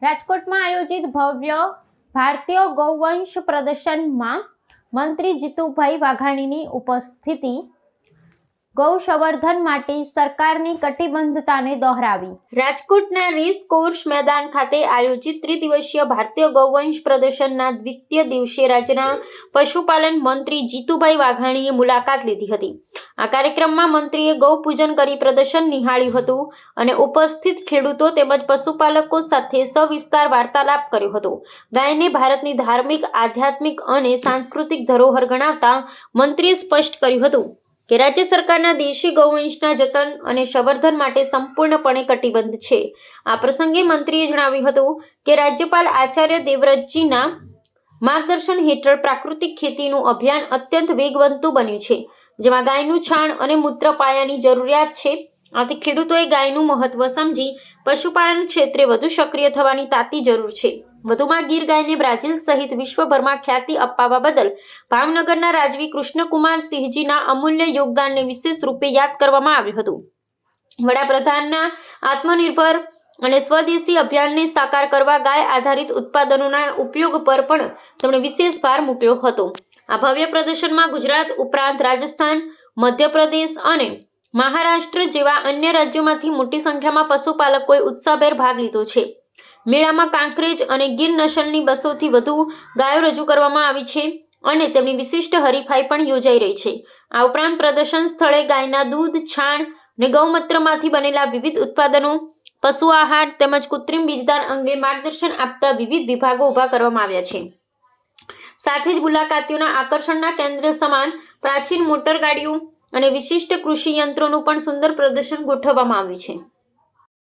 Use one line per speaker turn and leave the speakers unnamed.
રાજકોટમાં આયોજિત ભવ્ય ભારતીય ગૌવંશ પ્રદર્શનમાં મંત્રી જીતુભાઈ વાઘાણીની ઉપસ્થિતિ ગૌ સંવર્ધન માટે સરકારની કટિબદ્ધતાને દોહરાવી. રાજકોટના રેસ કોર્સ મેદાન ખાતે આયોજિત ત્રિદિવસીય ભારતીય ગૌવંશ પ્રદર્શનના દ્વિતીય દિવસે રાજ્યના પશુપાલન મંત્રી જીતુભાઈ વાઘાણીએ મુલાકાત લીધી હતી. આ કાર્યક્રમમાં મંત્રીએ ગૌ પૂજન કરી પ્રદર્શન નિહાળ્યું હતું અને ઉપસ્થિત ખેડૂતો તેમજ પશુપાલકો સાથે સવિસ્તાર વાર્તાલાપ કર્યો હતો. ગાયને ભારતની ધાર્મિક, આધ્યાત્મિક અને સાંસ્કૃતિક ધરોહર ગણાવતા મંત્રીએ સ્પષ્ટ કર્યું હતું કે રાજ્ય સરકારના દેશી ગૌવંશના જતન અને સંવર્ધન માટે સંપૂર્ણપણે કટિબદ્ધ છે. આ પ્રસંગે મંત્રીએ જણાવ્યું હતું કે રાજ્યપાલ આચાર્ય દેવવ્રતજીના માર્ગદર્શન હેઠળ પ્રાકૃતિક ખેતીનું અભિયાન અત્યંત વેગવંતું બન્યું છે, જેમાં ગાયનું છાણ અને મૂત્ર પાયાની જરૂરિયાત છે. આથી ખેડૂતોએ ગાયનું મહત્વ સમજી પશુપાલન ક્ષેત્રે વધુ સક્રિય થવાની તાતી જરૂર છે. વધુમાં ગીર ગાયને બ્રાઝિલ સહિત વિશ્વભરમાં ખ્યાતિ અપાવવા બદલ ભાવનગરના રાજવી કૃષ્ણકુમાર સિંહજીના અમૂલ્ય યોગદાનને વિશેષ રૂપે યાદ કરવામાં આવ્યું હતું. વડાપ્રધાનના આત્મનિર્ભર અને સ્વદેશી અભિયાનને સાકાર કરવા ગાય આધારિત ઉત્પાદનોના ઉપયોગ પર પણ તેમણે વિશેષ ભાર મૂક્યો હતો. આ ભવ્ય પ્રદર્શનમાં ગુજરાત ઉપરાંત રાજસ્થાન, મધ્યપ્રદેશ અને મહારાષ્ટ્ર જેવા અન્ય રાજ્યોમાંથી મોટી સંખ્યામાં પશુપાલકોએ ઉત્સાહભેર ભાગ લીધો છે. મેળામાં કાંકરેજ અને ગીર નસલની 200થી વધુ ગાયો રજૂ કરવામાં આવી છે અને તેમની વિશિષ્ટ હરીફાઈ પણ યોજાઈ રહી છે. આ ઉપરાંત પ્રદર્શન સ્થળે ગાયના દૂધ, છાણ અને ગૌમૂત્રમાંથી બનેલા વિવિધ ઉત્પાદનો, પશુ આહાર તેમજ કૃત્રિમ બીજદાન અંગે માર્ગદર્શન આપતા વિવિધ વિભાગો ઊભા કરવામાં આવ્યા છે. સાથે જ મુલાકાતીઓના આકર્ષણના કેન્દ્ર સમાન પ્રાચીન મોટરગાડીઓ અને વિશિષ્ટ કૃષિ યંત્રોનું પણ સુંદર પ્રદર્શન ગોઠવવામાં આવ્યું છે.